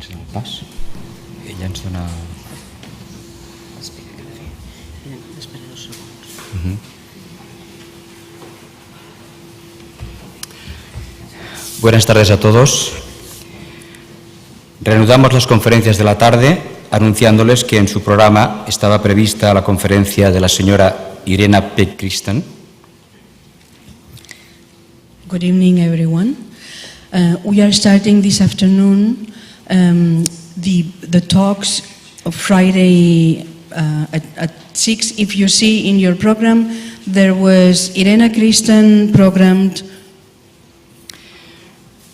ens dona el pas. Ella ens dona... Espera 2 segons. Buenas tardes a todos. Reanudamos las conferencias de la tarde anunciándoles que en su programa estaba prevista la conferencia de la señora Irena Peck-Christen. Good evening, everyone. We are starting this afternoon the talks of Friday at 6. If you see in your program, there was Irena Christen programmed.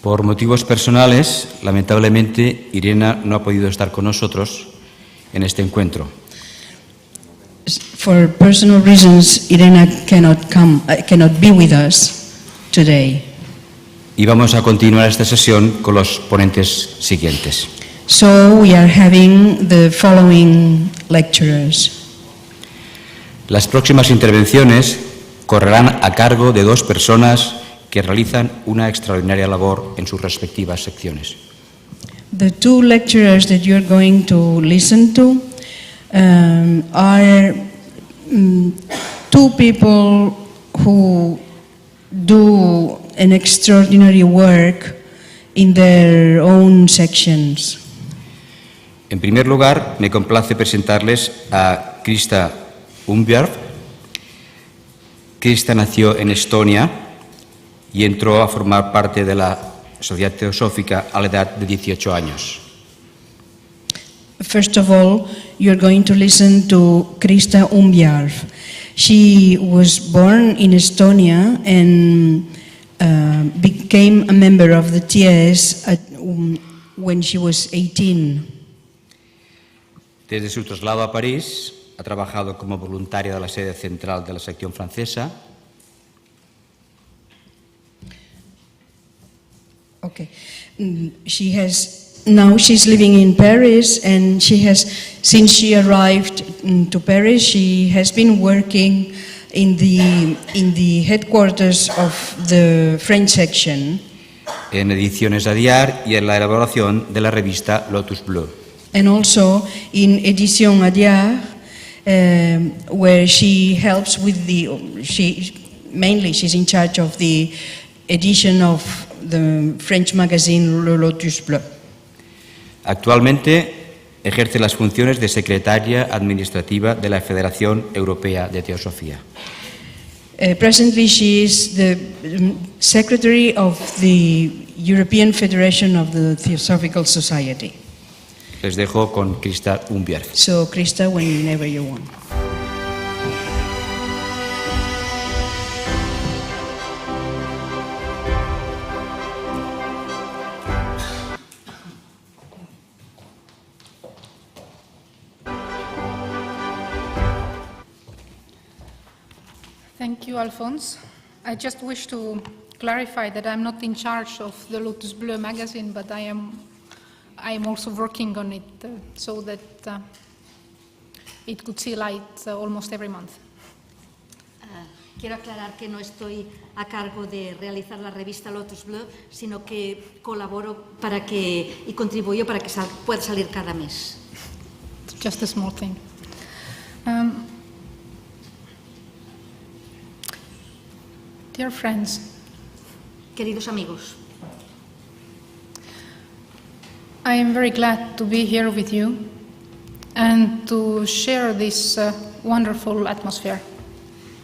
Por motivos personales, lamentablemente, Irena no ha podido estar con nosotros en este encuentro. For personal reasons, Irena cannot be with us today. Y vamos a continuar esta sesión con los ponentes siguientes. So we are having the following lecturers. Las próximas intervenciones correrán a cargo de 2 personas que realizan una extraordinaria labor en sus respectivas secciones. The 2 lecturers that you are going to listen to are 2 people who do an extraordinary work in their own sections. En primer lugar, me complace presentarles a Krista Umbjarv. Krista nació en Estonia y entró a formar parte de la Sociedad Teosófica a la edad de 18 años. First of all, you're going to listen to Krista Umbjarv. She was born in Estonia and became a member of the TIES when she was 18. Desde su traslado a París, ha trabajado como voluntaria de la sede central de la sección francesa. Okay. She's living in Paris, and since she arrived to Paris, she has been working in the headquarters of the French section. En ediciones a diario y en la elaboración de la revista Lotus Bleu. And also in Edition à Diar, where she helps with she's in charge of the edition of the French magazine Le Lotus Bleu. Actualmente ejerce las funciones de secretaria administrativa de la Federación Europea de Teosofía. Presently, she is the secretary of the European Federation of the Theosophical Society. Les dejo con Krista Umbjarv. So, Krista, whenever you want. Thank you, Alphonse. I just wish to clarify that I'm not in charge of the Lotus Bleu magazine, but I am also working on it so that it could see light almost every month. Quiero aclarar que no estoy a cargo de realizar la revista Lotus Bleu, sino que colaboro y contribuyo para que pueda salir cada mes. It's just a small thing. Dear friends, queridos amigos, I am very glad to be here with you and to share this wonderful atmosphere.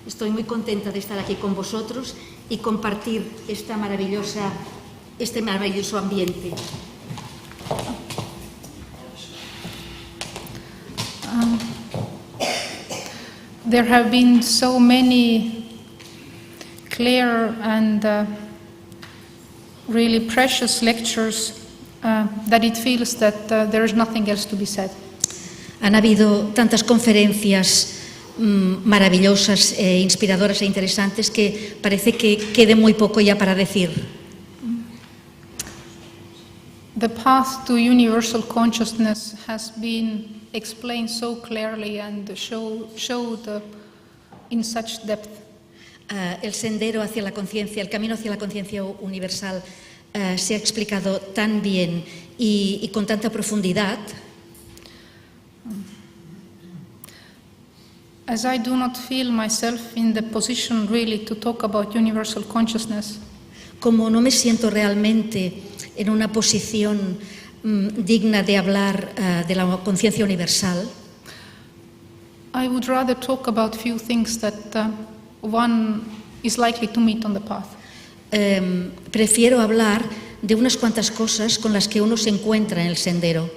Estoy muy contenta de estar aquí con vosotros y compartir este maravilloso ambiente. There have been so many clear and really precious lectures that it feels that there is nothing else to be said. Han habido tantas conferencias maravillosas, inspiradoras e interesantes que parece que quede muy poco ya para decir. The path to universal consciousness has been explained so clearly and showed in such depth. El sendero hacia la conciencia, el camino hacia la conciencia universal se ha explicado tan bien y con tanta profundidad. As I do not feel myself in the position really to talk about universal consciousness, Como no me siento realmente en una posición digna de hablar de la conciencia universal, I would rather talk about few things that one is likely to meet on the path. prefiero hablar de unas cuantas cosas con las que uno se encuentra en el sendero.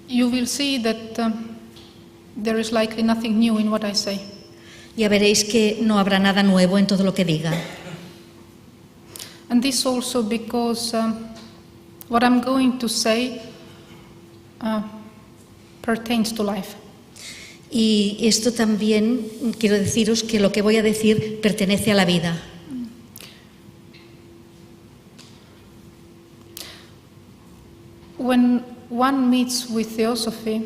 You will see that there is likely nothing new in what I say. Ya veréis que no habrá nada nuevo en todo lo que diga. And this also because what I'm going to say pertains to life. Y esto también quiero deciros que lo que voy a decir pertenece a la vida. When one meets with Theosophy,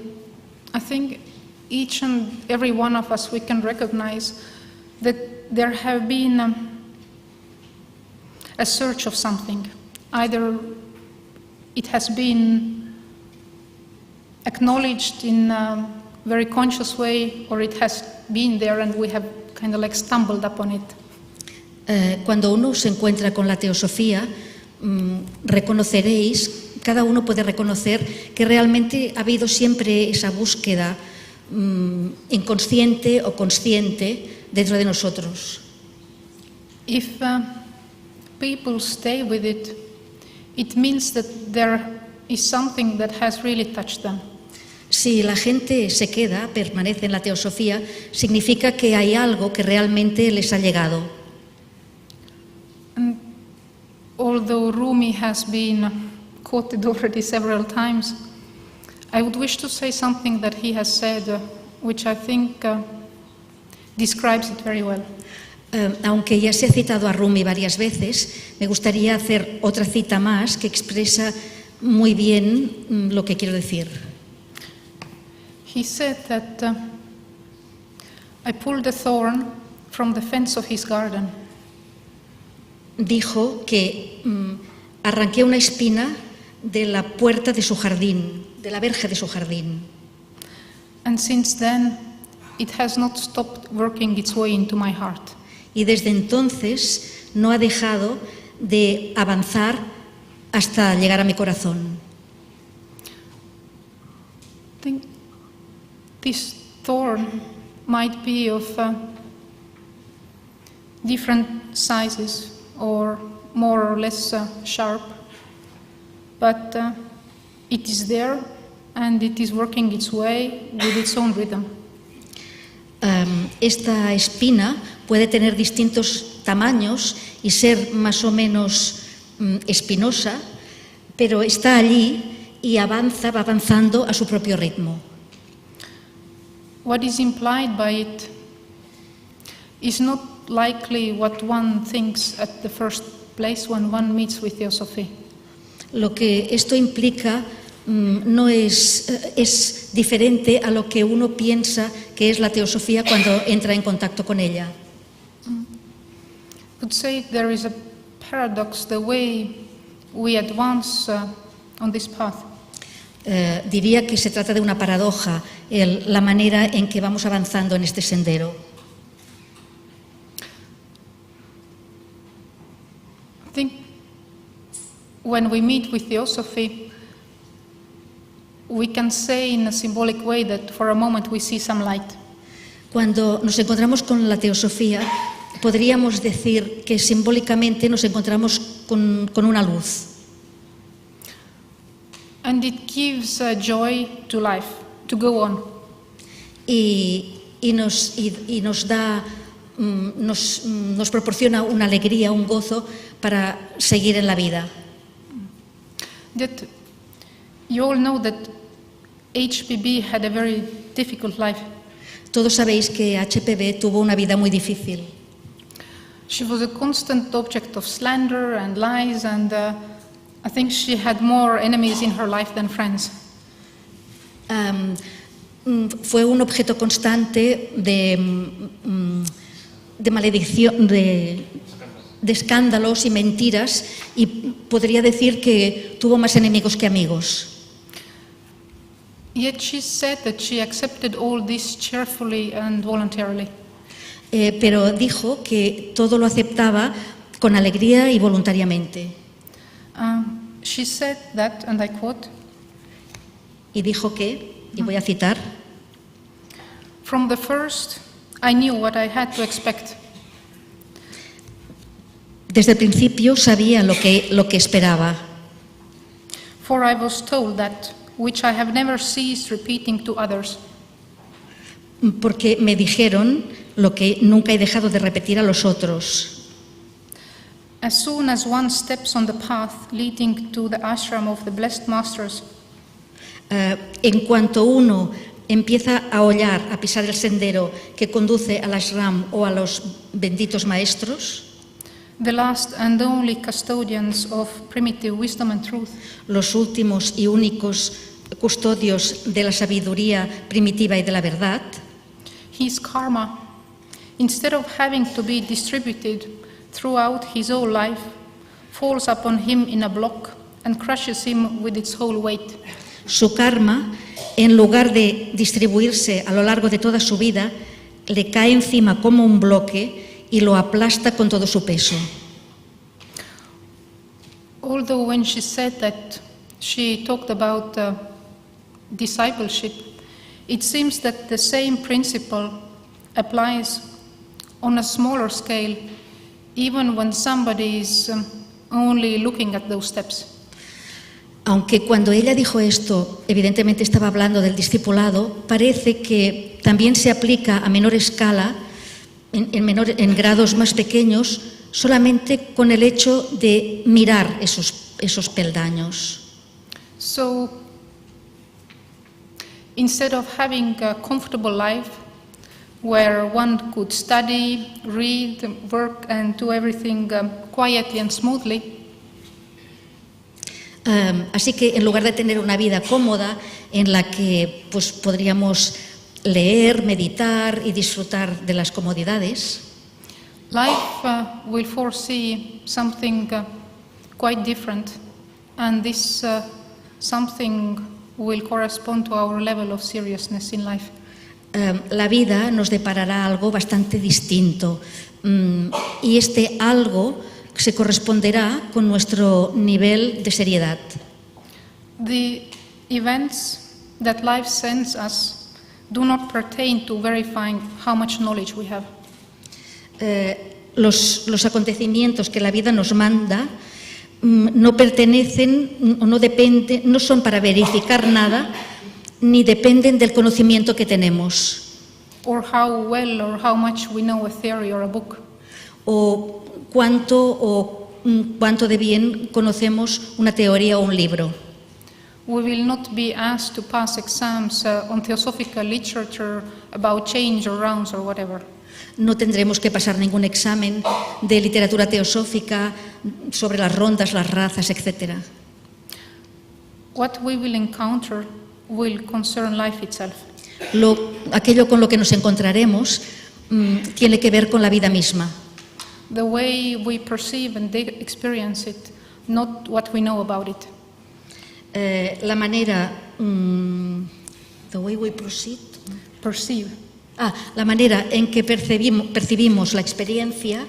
I think each and every one of us, we can recognize that there have been a search of something. Either it has been acknowledged in a very conscious way, or it has been there and we have kind of like stumbled upon it. Cuando uno se encuentra con la teosofía, reconoceréis, cada uno puede reconocer que realmente ha habido siempre esa búsqueda inconsciente o consciente dentro de nosotros. If people stay with it, it means that there is something that has really touched them. Si la gente se queda, permanece en la teosofía, significa que hay algo que realmente les ha llegado. And although Rumi has been quoted already several times, I would wish to say something that he has said, which I think describes it very well. Aunque ya se ha citado a Rumi varias veces, me gustaría hacer otra cita más que expresa muy bien lo que quiero decir. He said that I pulled a thorn from the fence of his garden. Dijo que arranqué una espina de la puerta de su jardín, de la verja de su jardín. And since then, it has not stopped working its way into my heart. Y desde entonces no ha dejado de avanzar hasta llegar a mi corazón. I think this thorn might be of different sizes or more or less sharp, but it is there and it is working its way with its own rhythm. Esta espina puede tener distintos tamaños y ser más o menos espinosa, pero está allí y avanza, va avanzando a su propio ritmo. What is implied by it is not likely what one thinks at the first place when one meets with Theosophy. Lo que esto implica no es diferente a lo que uno piensa que es la teosofía cuando entra en contacto con ella. I would say there is a paradox the way we advance on this path. Diría que se trata de una paradoja, la manera en que vamos avanzando en este sendero. I think when we meet with Theosophy, we can say in a symbolic way that for a moment we see some light. Cuando nos encontramos con la teosofía, podríamos decir que simbólicamente nos encontramos con una luz. And it gives joy to life, to go on. Y nos da, nos proporciona una alegría, un gozo para seguir en la vida. That you all know that HPB had a very difficult life. Todos sabéis que HPB tuvo una vida muy difícil. She was a constant object of slander and lies, and I think she had more enemies in her life than friends. Fue un objeto constante de maledición, de de escándalos y mentiras, y podría decir que tuvo más enemigos que amigos. Yet she said that she accepted all this cheerfully and voluntarily. Pero dijo que todo lo aceptaba con alegría y voluntariamente. She said that, and I quote, Y dijo que, y voy a citar, "From the first, I knew what I had to expect. desde el principio sabía lo que esperaba, For I was told that, which I have never ceased repeating to others, porque me dijeron lo que nunca he dejado de repetir a los otros. as soon as one steps on the path leading to the ashram of the blessed masters, En cuanto uno empieza a hollar, a pisar el sendero que conduce al ashram o a los benditos maestros, the last and only custodians of primitive wisdom and truth, los últimos y únicos custodios de la sabiduría primitiva y de la verdad, his karma, instead of having to be distributed throughout his whole life, falls upon him in a block and crushes him with its whole weight. su karma, en lugar de distribuirse a lo largo de toda su vida, le cae encima como un bloque y lo aplasta con todo su peso. Although when she said that she talked about discipleship, it seems that the same principle applies on a smaller scale, even when somebody is only looking at those steps. Aunque cuando ella dijo esto, evidentemente estaba hablando del discipulado, parece que también se aplica a menor escala, en grados más pequeños, solamente con el hecho de mirar esos peldaños. So, instead of having a comfortable life where one could study, read, work and do everything quietly and smoothly, así que en lugar de tener una vida cómoda en la que pues, podríamos leer, meditar y disfrutar de las comodidades, life will foresee something quite different, and this something will correspond to our level of seriousness in life. La vida nos deparará algo bastante distinto, y este algo se corresponderá con nuestro nivel de seriedad. The events that life sends us do not pertain to verifying how much knowledge we have. Los acontecimientos que la vida nos manda no pertenecen, no dependen, no son para verificar nada, ni dependen del conocimiento que tenemos. Or how well or how much we know a theory or a book. O cuánto de bien conocemos una teoría o un libro. We will not be asked to pass exams on Teosófica literature about change or rounds or whatever. No tendremos que pasar ningún examen de literatura teosófica sobre las rondas, las razas, etc. What we will encounter will concern life itself. Aquello con lo que nos encontraremos tiene que ver con la vida misma. The way we perceive and experience it, not what we know about it. La manera, the way we Perceive. La manera en que percibimos la experiencia,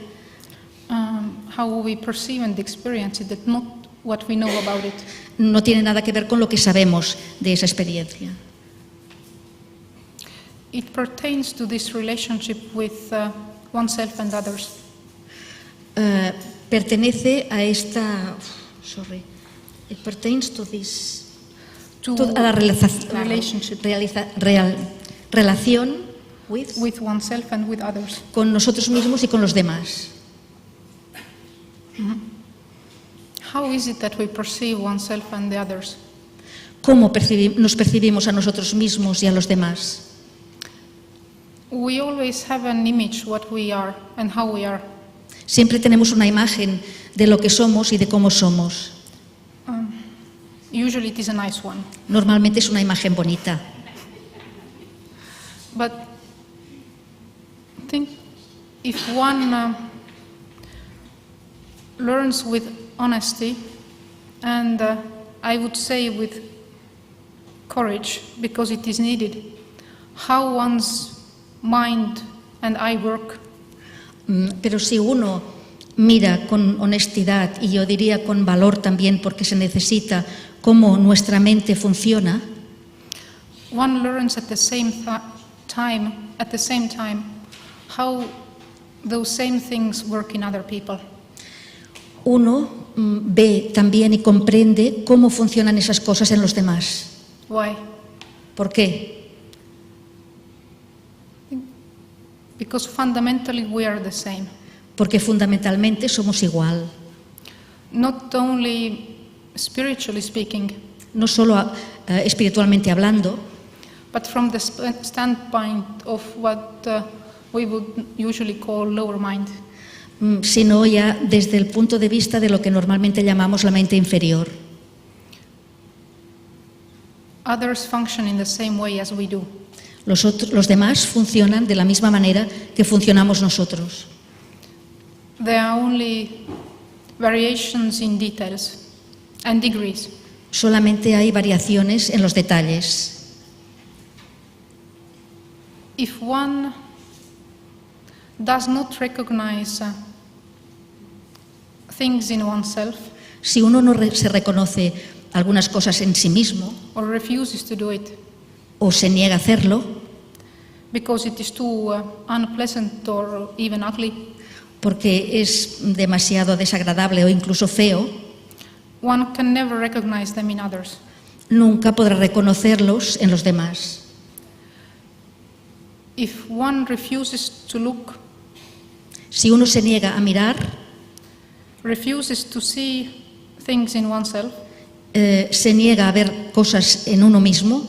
how we perceive and experience it, that not what we know about it. No tiene nada que ver con lo que sabemos de esa experiencia. It pertains to this relationship with oneself and others. Pertenece a esta, it pertains to this, a la relación with oneself and with others. Con nosotros mismos y con los demás. Mm-hmm. How is it that we perceive oneself and the others? ¿Cómo nos percibimos a nosotros mismos y a los demás? We always have an image what we are and how we are. Siempre tenemos una imagen de lo que somos y de cómo somos. Usually it is a nice one. Normalmente es una imagen bonita. But I think if one learns with honesty and I would say with courage, because it is needed, how one's mind and eye work. Pero si uno mira con honestidad, y yo diría con valor también, porque se necesita, cómo nuestra mente funciona, one learns at the same time how those same things work in other people. Uno ve también y comprende cómo funcionan esas cosas en los demás. Why? ¿Por qué? Because fundamentally we are the same. Porque fundamentalmente somos igual. Not only spiritually speaking, no solo espiritualmente hablando, but from the standpoint of what we would usually call lower mind. Sino ya desde el punto de vista de lo que normalmente llamamos la mente inferior. Others function in the same way as we do. Los demás funcionan de la misma manera que funcionamos nosotros. There are only variations in details and degrees. Solamente hay variaciones en los detalles. If one does not recognize things in oneself, si uno no se reconoce algunas cosas en sí mismo, or refuses to do it, o se niega a hacerlo, because it is too unpleasant or even ugly, porque es demasiado desagradable o incluso feo, one can never recognize them in others. Nunca podrá reconocerlos en los demás. If one refuses to look, si uno se niega a mirar, refuses to see things in oneself, se niega a ver cosas en uno mismo,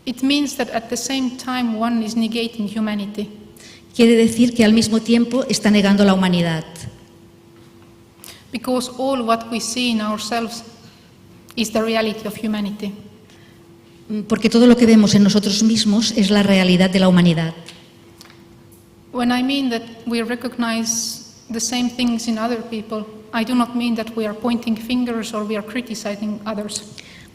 it means that at the same time one is negating humanity. Quiere decir que al mismo tiempo está negando la humanidad. Because all what we see in ourselves is the reality of humanity. Porque todo lo que vemos en nosotros mismos es la realidad de la humanidad. When I mean that we recognize the same things in other people, I do not mean that we are pointing fingers or we are criticizing others.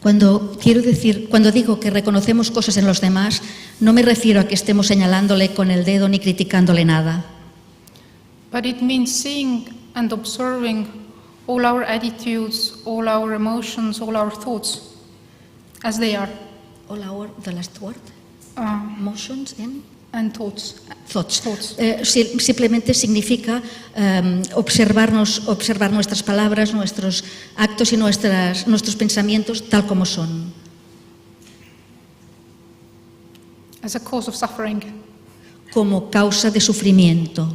Cuando digo que reconocemos cosas en los demás, no me refiero a que estemos señalándole con el dedo ni criticándole nada. But it means seeing and observing all our attitudes, all our emotions, all our thoughts as they are. The last word? Emotions and thoughts. Thoughts. Simplemente significa observar nuestras palabras, nuestros actos y nuestros pensamientos tal como son. As a cause of suffering. Como causa de sufrimiento.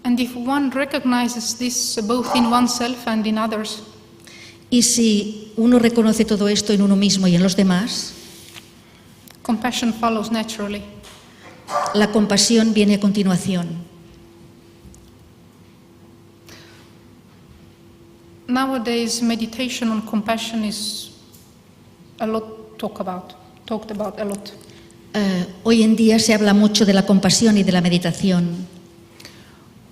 And if one recognizes this both in oneself and in others, y si uno reconoce todo esto en uno mismo y en los demás, compassion follows naturally. La compasión viene a continuación. Nowadays, meditation on compassion is talked about a lot. Hoy en día se habla mucho de la compasión y de la meditación.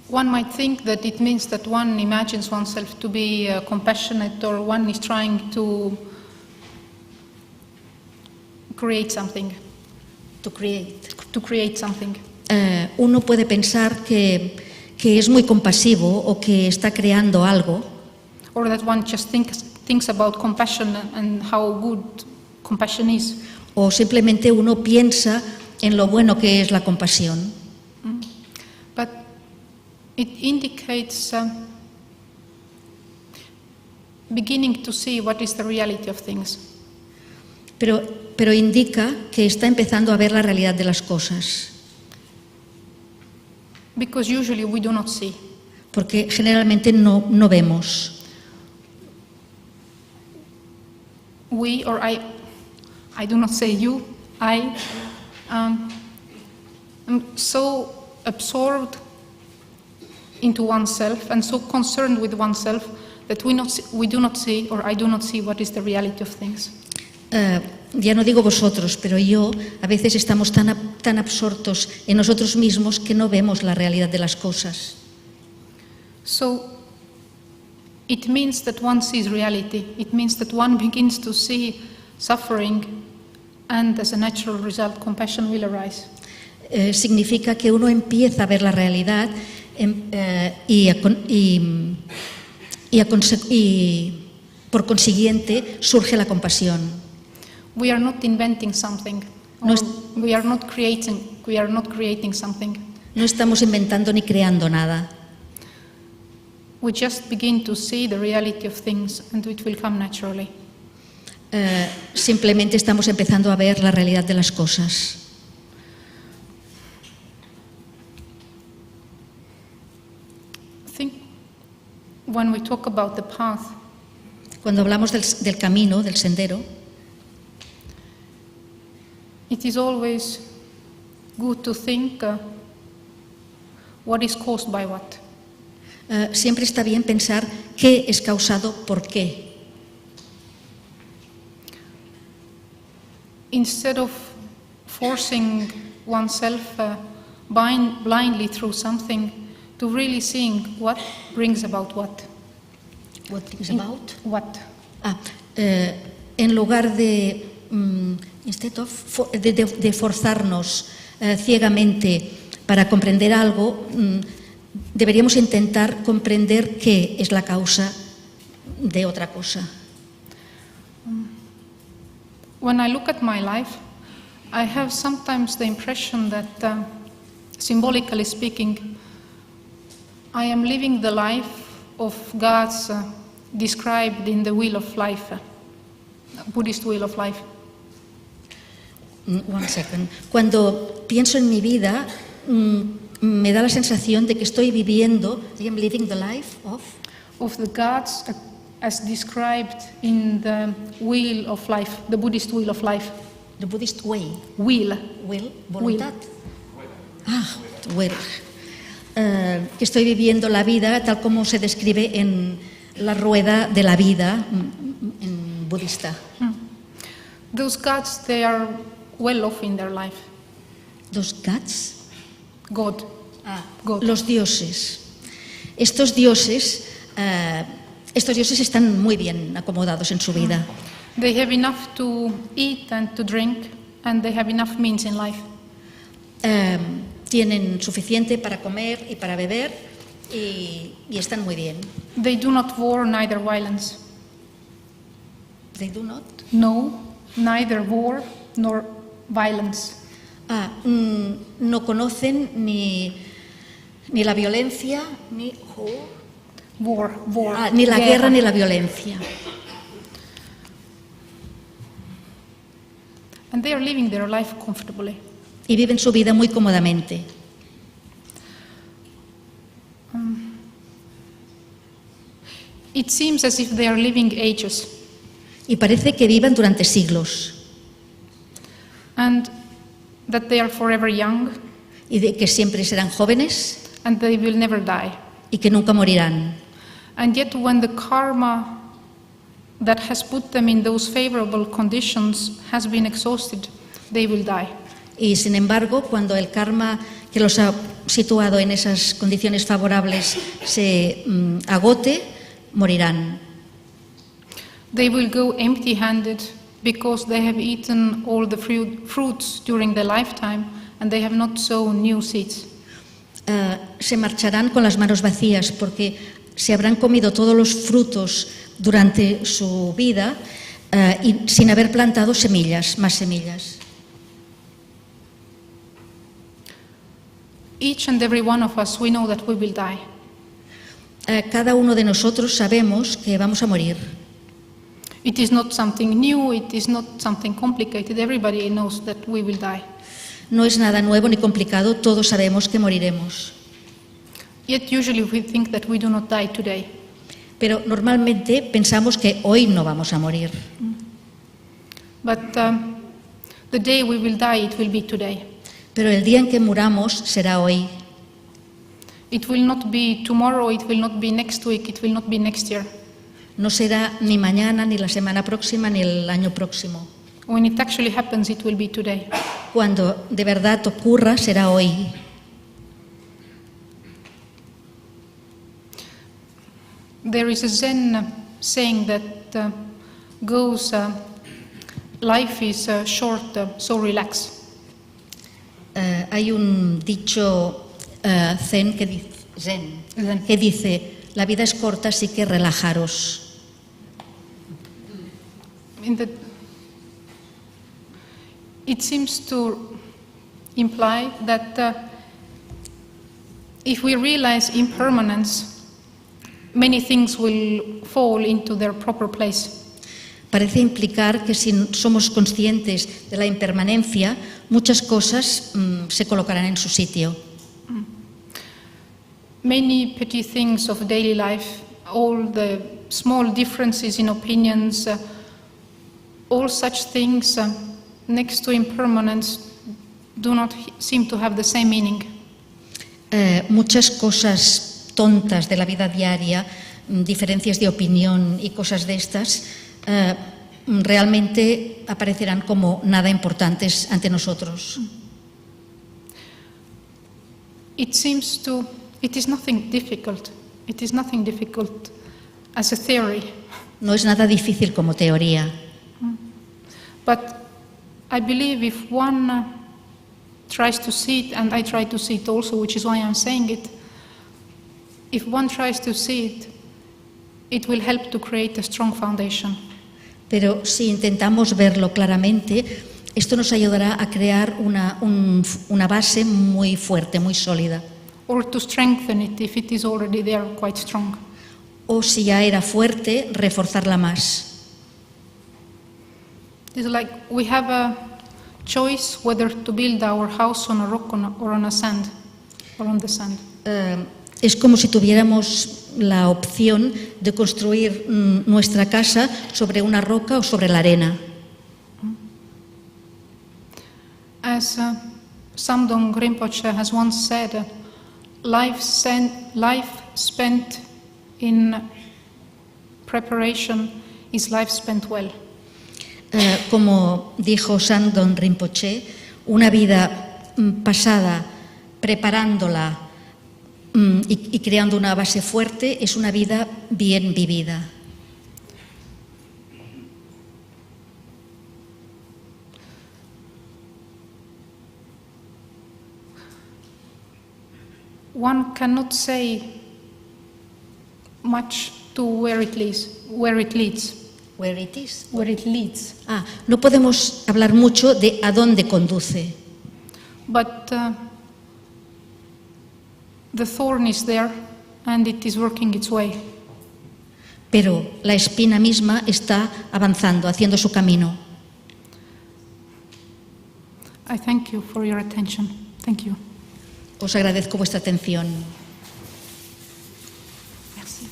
One might think that it means that one imagines oneself to be compassionate, or one is trying to create something. To create something. Uno puede pensar que es muy compasivo o que está creando algo. Or that one just thinks about compassion and how good compassion is. O simplemente uno piensa en lo bueno que es la compasión. But it indicates beginning to see what is the reality of things. Pero indica que está empezando a ver la realidad de las cosas. Because usually we do not see. Porque generalmente no vemos. We, or I do not say you, I am so absorbed into oneself and so concerned with oneself that we do not see, or I do not see what is the reality of things. Ya no digo vosotros, pero yo, a veces estamos tan absortos en nosotros mismos que no vemos la realidad de las cosas. So it means that one sees reality. It means that one begins to see suffering, and as a natural result, compassion will arise. Significa que uno empieza a ver la realidad y por consiguiente surge la compasión. We are not inventing something. We are not creating something. No estamos inventando ni creando nada. We just begin to see the reality of things, and it will come naturally. Simplemente estamos empezando a ver la realidad de las cosas. I think when we talk about the path, cuando hablamos del camino, del sendero, it is always good to think what is caused by what. Siempre está bien pensar qué es causado por qué. Instead of forcing oneself blindly through something, to really seeing what brings about what. What brings about? What. En lugar de forzarnos ciegamente para comprender algo, deberíamos intentar comprender qué es la causa de otra cosa. When I look at my life, I have sometimes the impression that, symbolically speaking, I am living the life of God's described in the wheel of life, Buddhist wheel of life. One second. Cuando pienso en mi vida, me da la sensación de que estoy viviendo, I am living the life of the gods as described in the wheel of life, the Buddhist wheel of life. The Buddhist way. Wheel. Voluntad. Will. Que estoy viviendo la vida tal como se describe en la rueda de la vida en budista. Those gods, they are well off in their life. Those gods? God. God. Los dioses. Estos dioses están muy bien acomodados en su vida. They have enough to eat and to drink, and they have enough means in life. Tienen suficiente para comer y para beber y están muy bien. They do not war, neither violence. They do not? No, neither war nor violence. No conocen ni la violencia ni war. Ni la guerra ni la violencia. And they are living their life comfortably. Y viven su vida muy cómodamente. It seems as if they are living ages. Y parece que vivan durante siglos. And that they are forever young. Y de que siempre serán jóvenes. And they will never die. Y que nunca morirán. And yet when the karma that has put them in those favorable conditions has been exhausted, they will die. Y sin embargo, cuando el karma que los ha situado en esas condiciones favorables se agote, morirán. They will go empty-handed because they have eaten all the fruits during their lifetime and they have not sown new seeds. Se marcharán con las manos vacías porque se habrán comido todos los frutos durante su vida y sin haber plantado semillas, más semillas. Each and every one of us, we know that we will die. Cada uno de nosotros sabemos que vamos a morir. It is not something new, it is not something complicated. Everybody knows that we will die. No es nada nuevo ni complicado, todos sabemos que moriremos. Yet usually we think that we do not die today. Pero normalmente pensamos que hoy no vamos a morir. But the day we will die, it will be today. Pero el día en que muramos será hoy. It will not be tomorrow, it will not be next week, it will not be next year. No será ni mañana, ni la semana próxima, ni el año próximo. When it actually happens, it will be today. Cuando de verdad ocurra, será hoy. There is a Zen saying that goes, life is short, so relax. Hay un dicho zen que dice, la vida es corta, así que relajaros. It seems to imply that if we realize impermanence, many things will fall into their proper place. Parece implicar que si somos conscientes de la impermanencia, muchas cosas se colocarán en su sitio. Many petty things of daily life, all the small differences in opinions, all such things next to impermanence do not seem to have the same meaning. Muchas cosas tontas de la vida diaria, diferencias de opinión y cosas de estas, realmente aparecerán como nada importantes ante nosotros. It is nothing difficult. It is nothing difficult as a theory. No es nada difícil como teoría. But I believe if one tries to see it, and I try to see it also, which is why I'm saying it, if one tries to see it, it will help to create a strong foundation. Pero si intentamos verlo claramente, esto nos ayudará a crear una base muy fuerte, muy sólida. Or to strengthen it if it is already there, quite strong. O si ya era fuerte, reforzarla más. It's like we have a choice whether to build our house on a rock or on a sand, or on the sand. Es como si tuviéramos la opción de construir nuestra casa sobre una roca o sobre la arena. As Samdong Rinpoche has once said, life spent in preparation is life spent well. Como dijo Samdong Rinpoche, una vida pasada preparándola y creando una base fuerte es una vida bien vivida. One cannot say much to where it leads. Where it is? Where it leads. No podemos hablar mucho de a dónde conduce. But the thorn is there and it is working its way. Pero la espina misma está avanzando, haciendo su camino. I thank you for your attention. Thank you. Os agradezco vuestra atención. Merci.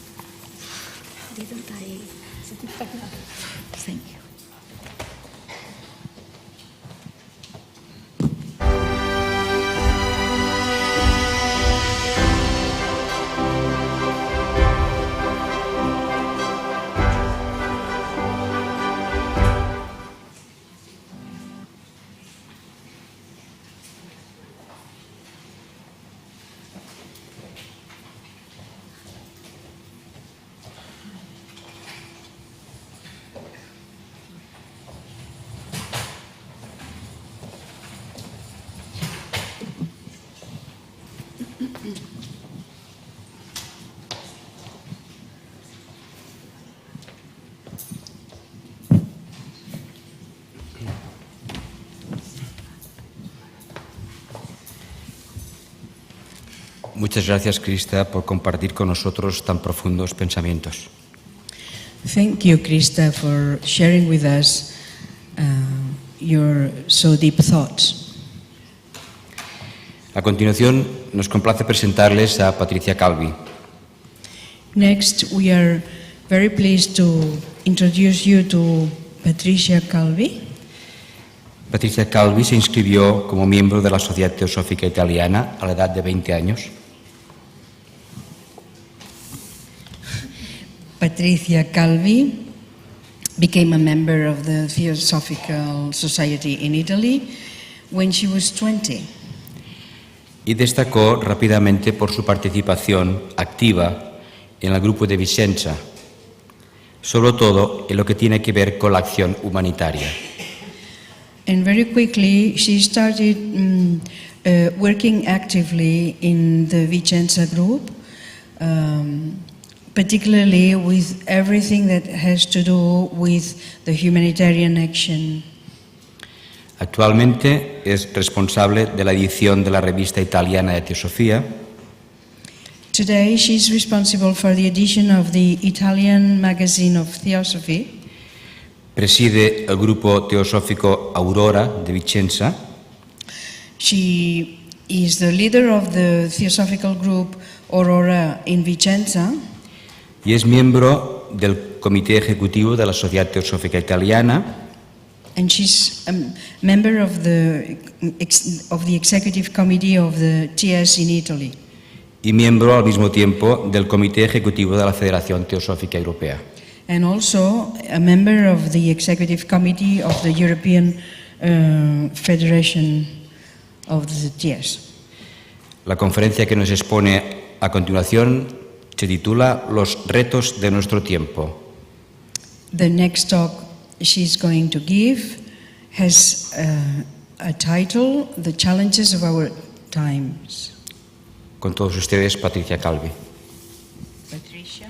Thank you. Muchas gracias, Krista, por compartir con nosotros tan profundos pensamientos. Thank you, Krista, for sharing with us your so deep thoughts. A continuación, nos complace presentarles a Patrizia M.Calvi. Next, we are very pleased to introduce you to Patrizia M.Calvi. Patrizia M.Calvi se inscribió como miembro de la Sociedad Teosófica Italiana a la edad de 20 años. Patrizia M.Calvi became a member of the Theosophical Society in Italy when she was 20. Y destacó rápidamente por su participación activa en el grupo de Vicenza, sobre todo en lo que tiene que ver con la acción humanitaria. And very quickly she started working actively in the Vicenza group, particularly with everything that has to do with the humanitarian action. Actualmente es responsable de la edición de la revista italiana de Teosofía. Today she's responsible for the edition of the Italian magazine of Theosophy. Preside el grupo teosófico Aurora de Vicenza. She is the leader of the theosophical group Aurora in Vicenza. Y es miembro del comité ejecutivo de la Sociedad Teosófica Italiana. And she's a member of the executive committee of the TS in Italy. Y miembro al mismo tiempo del comité ejecutivo de la Federación Teosófica Europea. And also a member of the executive committee of the European Federation of the TS. La conferencia que nos expone a continuación se titula Los retos de nuestro tiempo. The next talk she's going to give has a title, The Challenges of Our Times. Con todos ustedes, Patrizia Calvi. Patricia,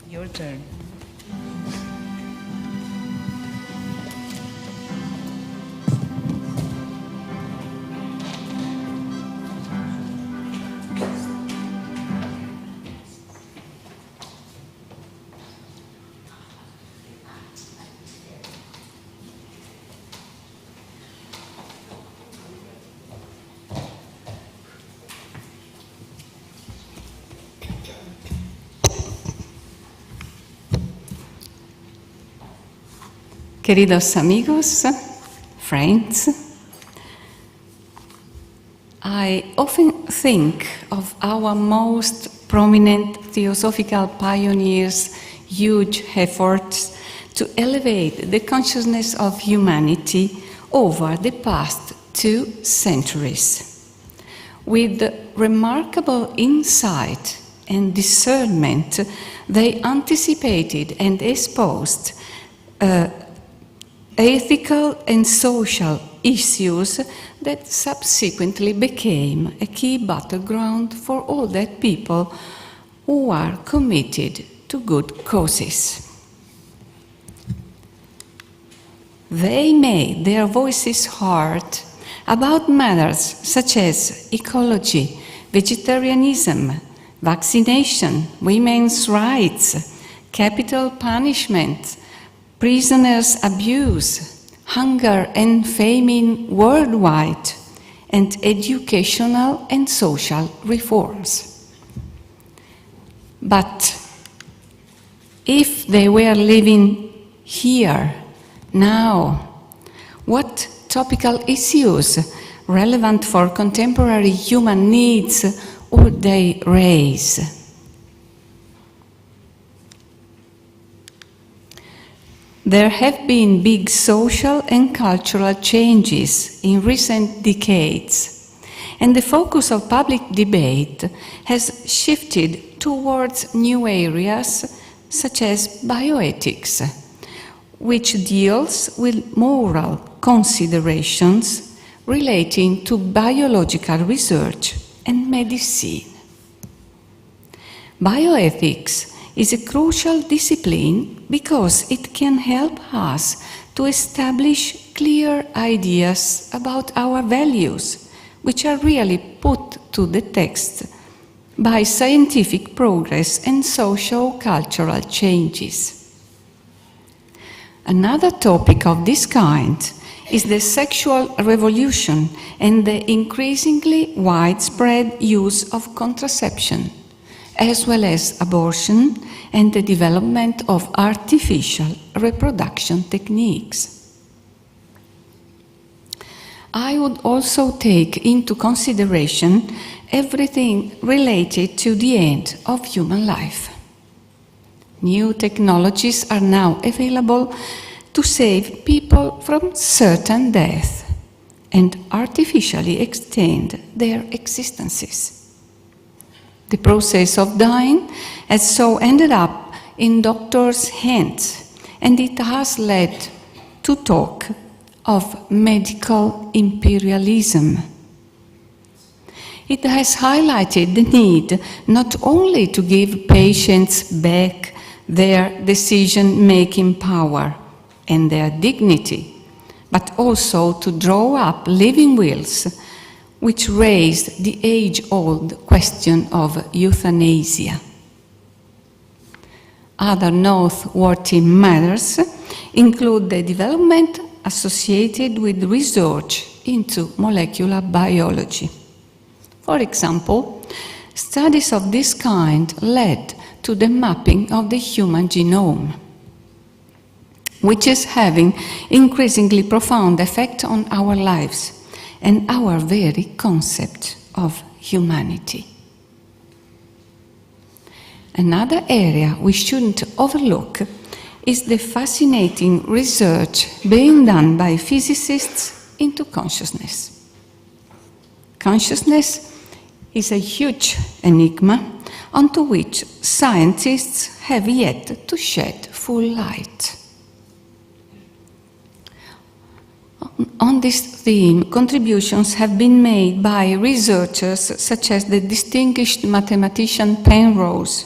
your turn. Queridos amigos, friends, I often think of our most prominent theosophical pioneers' huge efforts to elevate the consciousness of humanity over the past 2 centuries. With remarkable insight and discernment, they anticipated and exposed ethical and social issues that subsequently became a key battleground for all that people who are committed to good causes. They made their voices heard about matters such as ecology, vegetarianism, vaccination, women's rights, capital punishment, prisoners' abuse, hunger and famine worldwide, and educational and social reforms. But if they were living here, now, what topical issues relevant for contemporary human needs would they raise? There have been big social and cultural changes in recent decades, and the focus of public debate has shifted towards new areas such as bioethics, which deals with moral considerations relating to biological research and medicine. Bioethics is a crucial discipline because it can help us to establish clear ideas about our values, which are really put to the test by scientific progress and socio-cultural changes. Another topic of this kind is the sexual revolution and the increasingly widespread use of contraception, as well as abortion and the development of artificial reproduction techniques. I would also take into consideration everything related to the end of human life. New technologies are now available to save people from certain death and artificially extend their existences. The process of dying has so ended up in doctors' hands, and it has led to talk of medical imperialism. It has highlighted the need not only to give patients back their decision-making power and their dignity, but also to draw up living wills which raise the age-old question of euthanasia. Other noteworthy matters include the development associated with research into molecular biology. For example, studies of this kind led to the mapping of the human genome, which is having increasingly profound effect on our lives and our very concept of humanity. Another area we shouldn't overlook is the fascinating research being done by physicists into consciousness. Consciousness is a huge enigma onto which scientists have yet to shed full light. On this theme, contributions have been made by researchers such as the distinguished mathematician Penrose,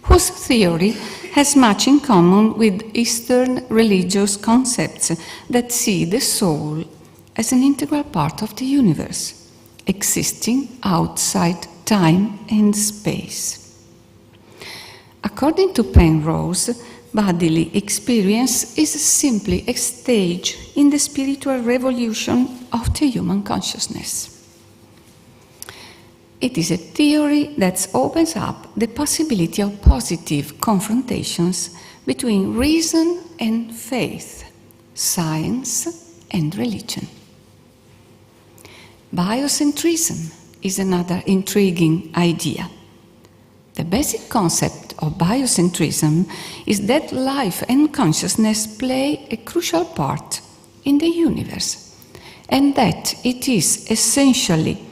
whose theory has much in common with Eastern religious concepts that see the soul as an integral part of the universe, existing outside time and space. According to Penrose, bodily experience is simply a stage in the spiritual revolution of the human consciousness. It is a theory that opens up the possibility of positive confrontations between reason and faith, science and religion. Biocentrism is another intriguing idea. The basic concept of biocentrism is that life and consciousness play a crucial part in the universe, and that it is essentially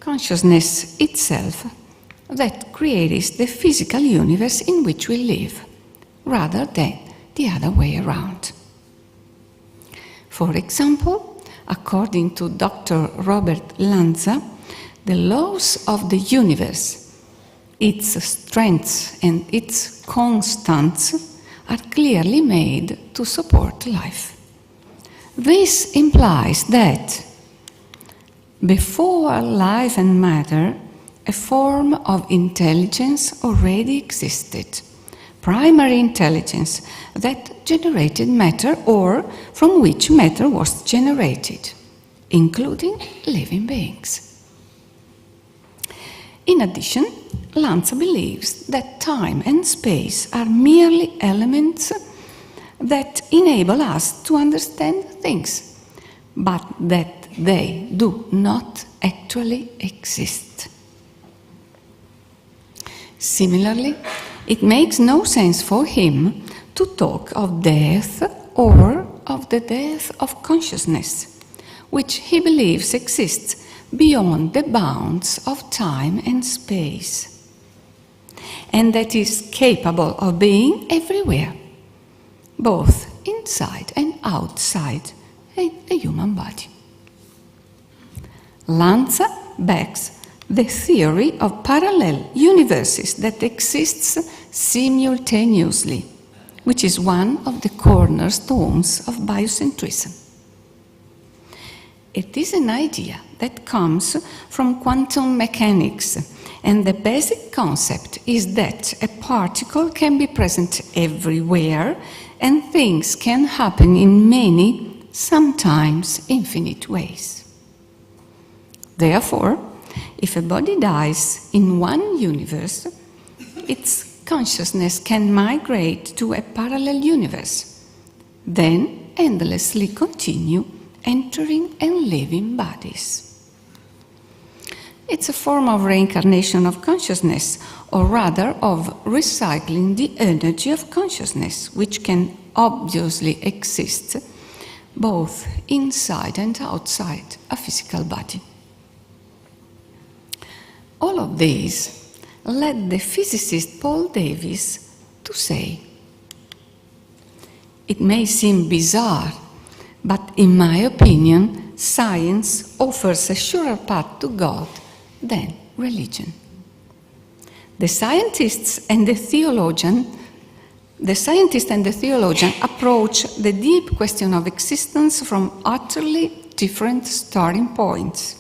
consciousness itself that creates the physical universe in which we live, rather than the other way around. For example, according to Dr. Robert Lanza, the laws of the universe, its strengths and its constants, are clearly made to support life. This implies that before life and matter, a form of intelligence already existed, primary intelligence that generated matter or from which matter was generated, including living beings. In addition, Lanza believes that time and space are merely elements that enable us to understand things, but that they do not actually exist. Similarly, it makes no sense for him to talk of death or of the death of consciousness, which he believes exists beyond the bounds of time and space, and that is capable of being everywhere, both inside and outside a human body. Lanza backs the theory of parallel universes that exists simultaneously, which is one of the cornerstones of biocentrism. It is an idea that comes from quantum mechanics, and the basic concept is that a particle can be present everywhere and things can happen in many, sometimes infinite ways. Therefore, if a body dies in one universe, its consciousness can migrate to a parallel universe, then endlessly continue entering and leaving bodies. It's a form of reincarnation of consciousness, or rather of recycling the energy of consciousness, which can obviously exist both inside and outside a physical body. All of these led the physicist Paul Davies to say, "It may seem bizarre, but in my opinion, science offers a surer path to God than religion." The scientist and the theologian approach the deep question of existence from utterly different starting points.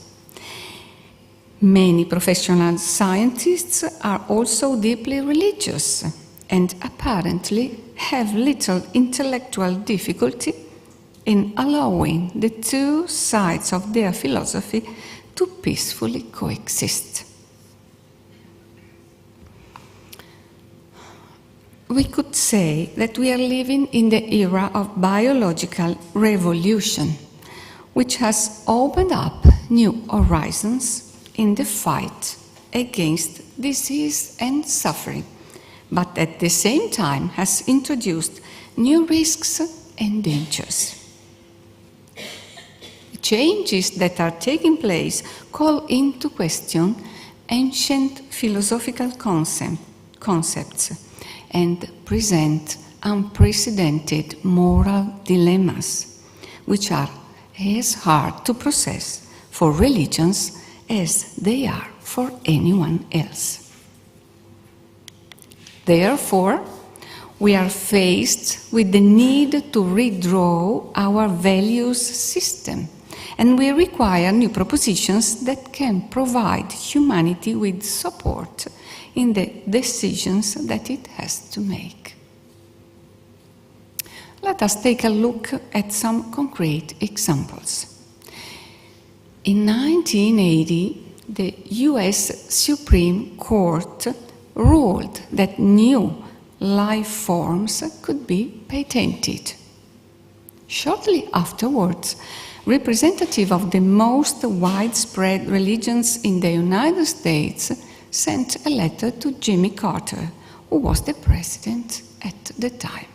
Many professional scientists are also deeply religious and apparently have little intellectual difficulty in allowing the two sides of their philosophy to peacefully coexist. We could say that we are living in the era of biological revolution, which has opened up new horizons in the fight against disease and suffering, but at the same time has introduced new risks and dangers. The changes that are taking place call into question ancient philosophical concepts and present unprecedented moral dilemmas, which are as hard to process for religions as they are for anyone else. Therefore, we are faced with the need to redraw our values system, and we require new propositions that can provide humanity with support in the decisions that it has to make. Let us take a look at some concrete examples. In 1980, the US Supreme Court ruled that new life forms could be patented. Shortly afterwards, representatives of the most widespread religions in the United States sent a letter to Jimmy Carter, who was the president at the time.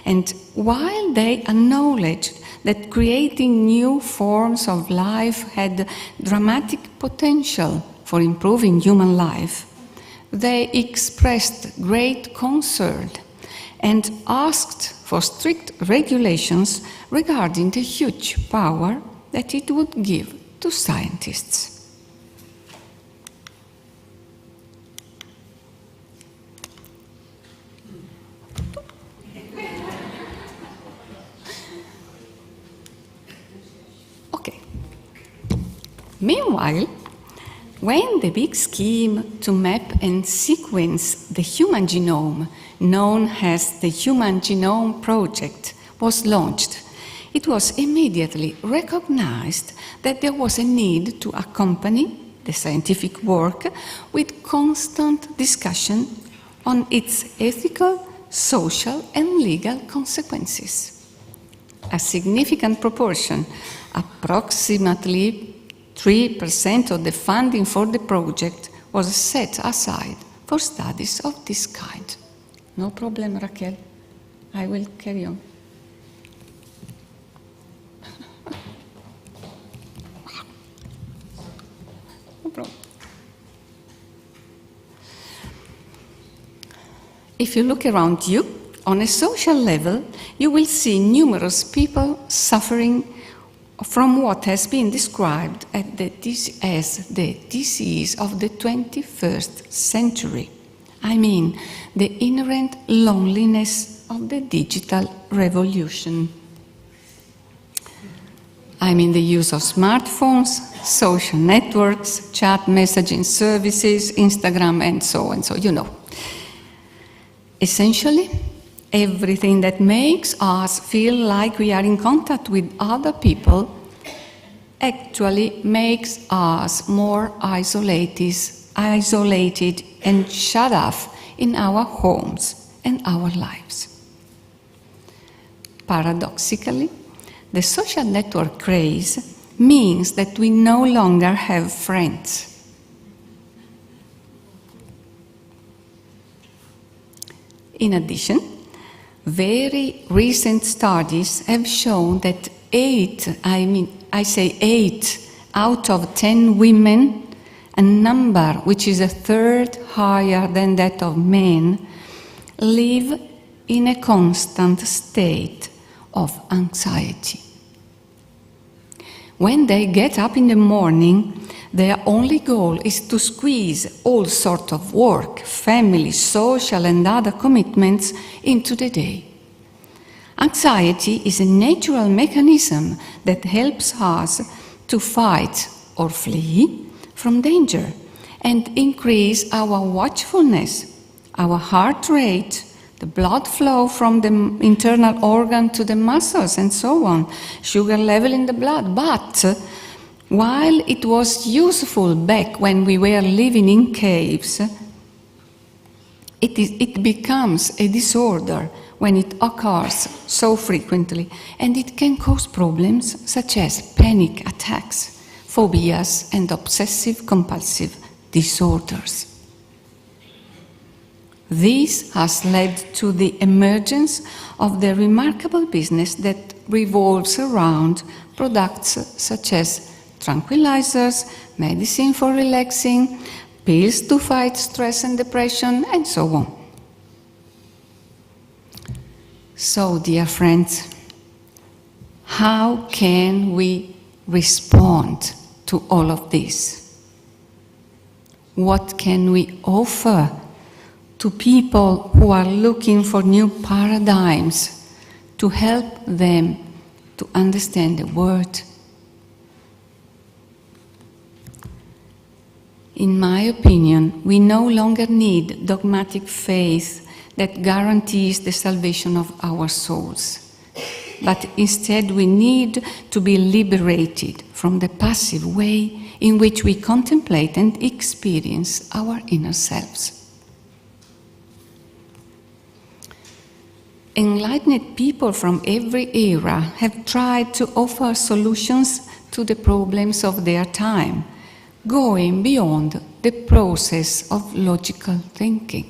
And while they acknowledged that creating new forms of life had dramatic potential for improving human life, they expressed great concern and asked for strict regulations regarding the huge power that it would give to scientists. Meanwhile, when the big scheme to map and sequence the human genome, known as the Human Genome Project, was launched, it was immediately recognized that there was a need to accompany the scientific work with constant discussion on its ethical, social, and legal consequences. A significant proportion, approximately 3% of the funding for the project, was set aside for studies of this kind. No problem, Raquel. I will carry on. No problem. If you look around you, on a social level, you will see numerous people suffering from what has been described as the disease of the 21st century. I mean, the inherent loneliness of the digital revolution. I mean, the use of smartphones, social networks, chat messaging services, Instagram, and so, you know. Essentially, everything that makes us feel like we are in contact with other people actually makes us more isolated and shut off in our homes and our lives. Paradoxically, the social network craze means that we no longer have friends. In addition, Very recent studies have shown that 8 out of 10 women, a number which is a third higher than that of men, live in a constant state of anxiety. When they get up in the morning, their only goal is to squeeze all sorts of work, family, social and other commitments into the day. Anxiety is a natural mechanism that helps us to fight or flee from danger and increase our watchfulness, our heart rate, the blood flow from the internal organ to the muscles and so on, sugar level in the blood. But while it was useful back when we were living in caves, it becomes a disorder when it occurs so frequently, and it can cause problems such as panic attacks, phobias, and obsessive-compulsive disorders. This has led to the emergence of the remarkable business that revolves around products such as tranquilizers, medicine for relaxing, pills to fight stress and depression, and so on. So, dear friends, how can we respond to all of this? What can we offer to people who are looking for new paradigms to help them to understand the word? In my opinion, we no longer need dogmatic faith that guarantees the salvation of our souls. But instead we need to be liberated from the passive way in which we contemplate and experience our inner selves. Enlightened people from every era have tried to offer solutions to the problems of their time, going beyond the process of logical thinking.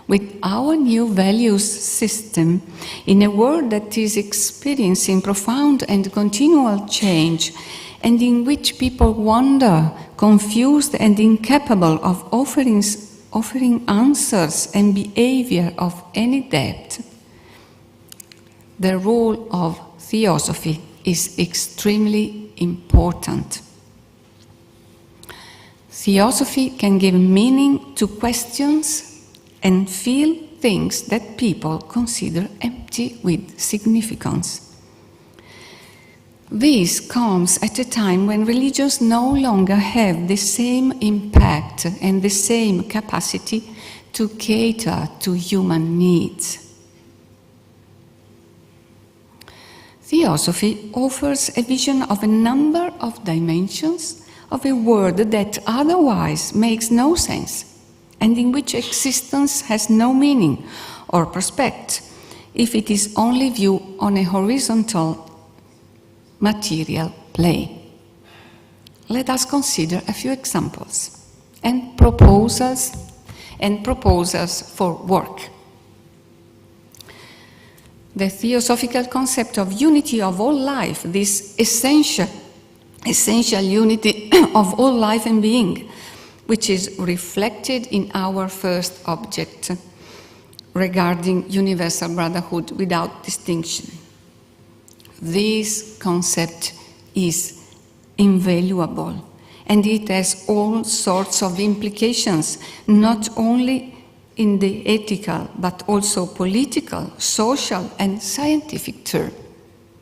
With our new values system, in a world that is experiencing profound and continual change, and in which people wander, confused and incapable of offering answers and behavior of any depth, the role of theosophy is extremely important. Theosophy can give meaning to questions and feel things that people consider empty with significance. This comes at a time when religions no longer have the same impact and the same capacity to cater to human needs. Theosophy offers a vision of a number of dimensions of a world that otherwise makes no sense, and in which existence has no meaning or prospect if it is only viewed on a horizontal material plane. Let us consider a few examples and proposals for work. The theosophical concept of unity of all life, this essential unity of all life and being, which is reflected in our first object regarding universal brotherhood without distinction. This concept is invaluable, and it has all sorts of implications, not only in the ethical, but also political, social, and scientific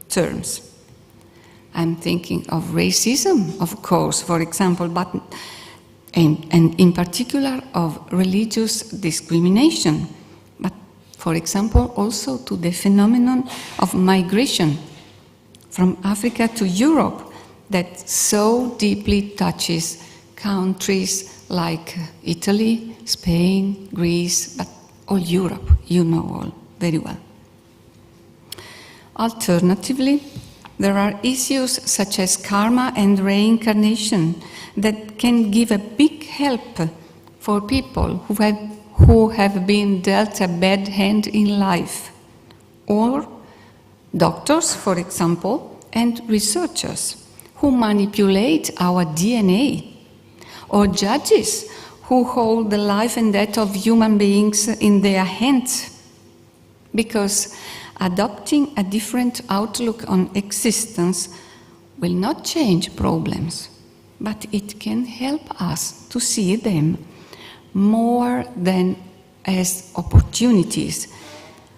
terms. I'm thinking of racism, of course, for example, but and in particular of religious discrimination, but for example also to the phenomenon of migration from Africa to Europe that so deeply touches countries like Italy, Spain, Greece, but all Europe, you know all very well. Alternatively, there are issues such as karma and reincarnation that can give a big help for people who who have been dealt a bad hand in life, or doctors, for example, and researchers who manipulate our DNA, or judges who hold the life and death of human beings in their hands. Because adopting a different outlook on existence will not change problems, but it can help us to see them more than as opportunities,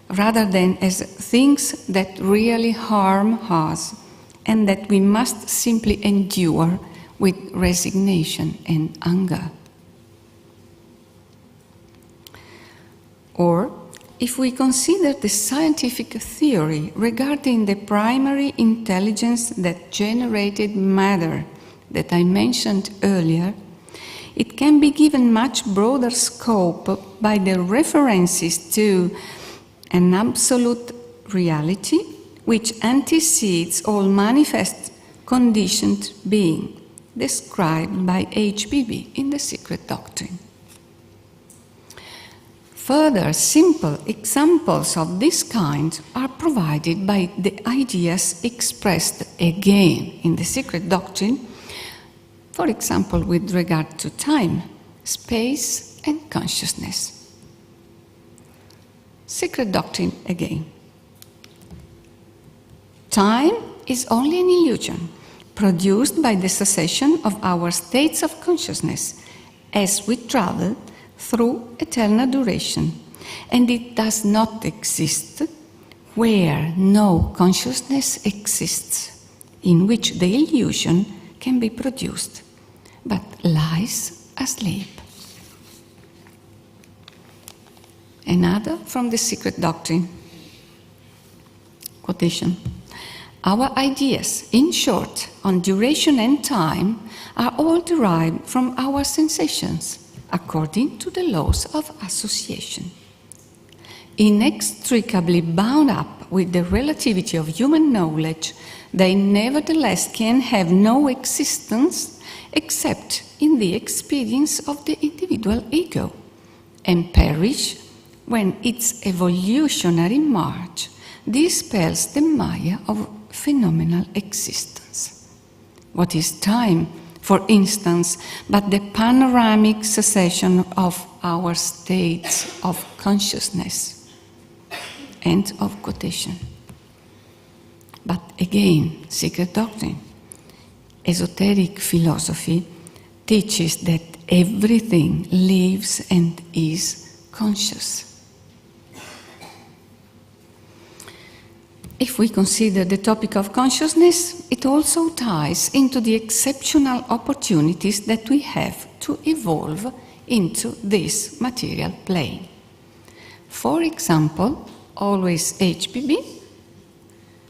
rather than as things that really harm us and that we must simply endure with resignation and anger. Or, if we consider the scientific theory regarding the primary intelligence that generated matter that I mentioned earlier, it can be given much broader scope by the references to an absolute reality which antecedes all manifest conditioned being, described by H.B.B. in The Secret Doctrine. Further simple examples of this kind are provided by the ideas expressed again in The Secret Doctrine, for example, with regard to time, space, and consciousness. Secret Doctrine again. Time is only an illusion produced by the cessation of our states of consciousness as we travel through eternal duration, and it does not exist where no consciousness exists, in which the illusion can be produced, but lies asleep. Another from The Secret Doctrine. Quotation. Our ideas, in short, on duration and time, are all derived from our sensations, according to the laws of association. Inextricably bound up with the relativity of human knowledge, they nevertheless can have no existence except in the experience of the individual ego, and perish when its evolutionary march dispels the maya of phenomenal existence. What is time, for instance, but the panoramic succession of our states of consciousness? End of quotation. But again, Secret Doctrine. Esoteric philosophy teaches that everything lives and is conscious. If we consider the topic of consciousness, it also ties into the exceptional opportunities that we have to evolve into this material plane. For example, always H.B.B.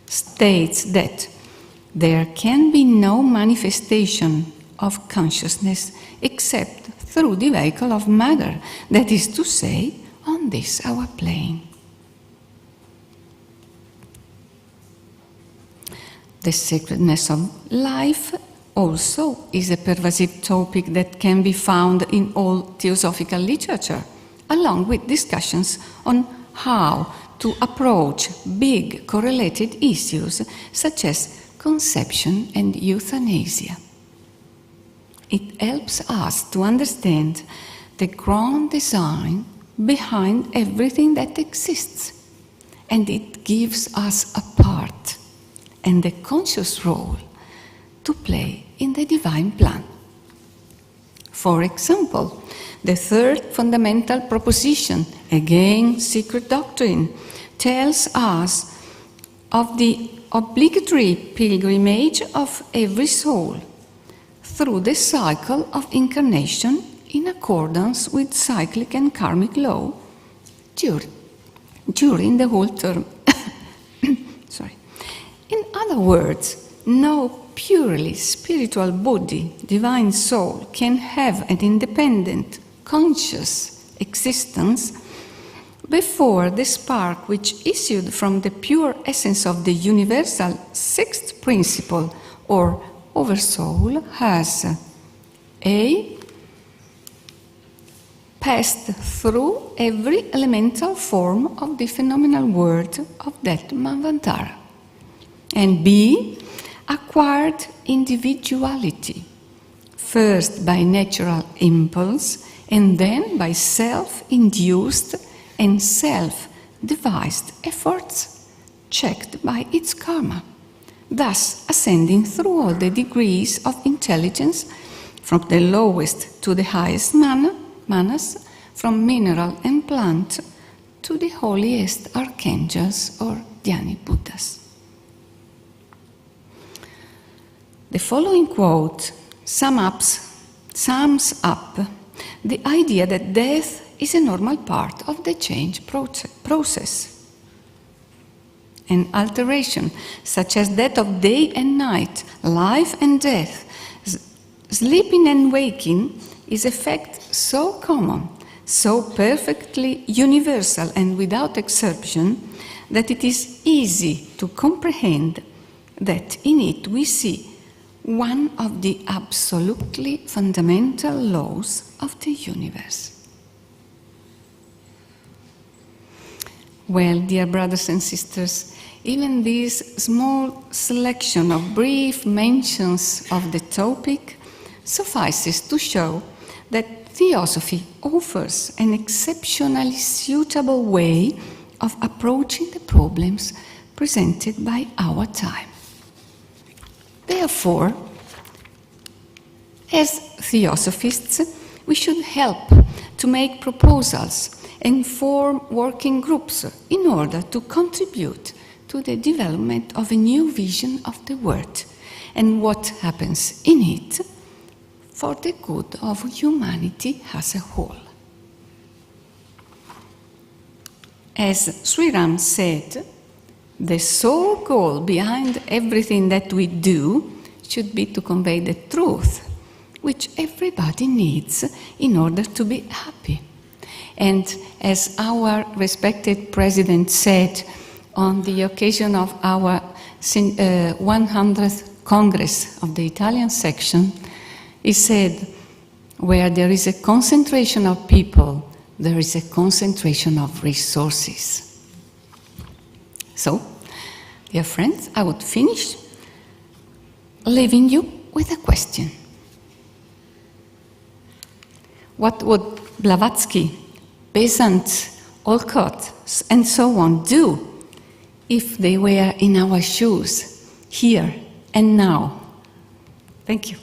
states that there can be no manifestation of consciousness except through the vehicle of matter, that is to say, on this our plane. The sacredness of life also is a pervasive topic that can be found in all theosophical literature, along with discussions on how to approach big correlated issues such as conception and euthanasia. It helps us to understand the grand design behind everything that exists, and it gives us a part and a conscious role to play in the divine plan. For example, the third fundamental proposition, again Secret Doctrine, tells us of the obligatory pilgrimage of every soul through the cycle of incarnation in accordance with cyclic and karmic law during the whole term. In other words, no purely spiritual body, divine soul, can have an independent, conscious existence before the spark which issued from the pure essence of the universal sixth principle or oversoul has A. passed through every elemental form of the phenomenal world of that Manvantara. And B, acquired individuality, first by natural impulse and then by self-induced and self-devised efforts, checked by its karma, thus ascending through all the degrees of intelligence, from the lowest to the highest manas, from mineral and plant to the holiest archangels or Dhyani Buddhas. The following quote sums up the idea that death is a normal part of the change process. An alteration, such as that of day and night, life and death, sleeping and waking, is a fact so common, so perfectly universal and without exception, that it is easy to comprehend that in it we see one of the absolutely fundamental laws of the universe. Well, dear brothers and sisters, even this small selection of brief mentions of the topic suffices to show that Theosophy offers an exceptionally suitable way of approaching the problems presented by our time. Therefore, as Theosophists, we should help to make proposals and form working groups in order to contribute to the development of a new vision of the world and what happens in it for the good of humanity as a whole. As Sri Ram said, the sole goal behind everything that we do should be to convey the truth, which everybody needs in order to be happy. And as our respected president said on the occasion of our 100th Congress of the Italian section, he said, where there is a concentration of people, there is a concentration of resources. So, dear friends, I would finish leaving you with a question. What would Blavatsky, Besant, Olcott, and so on do if they were in our shoes, here and now? Thank you.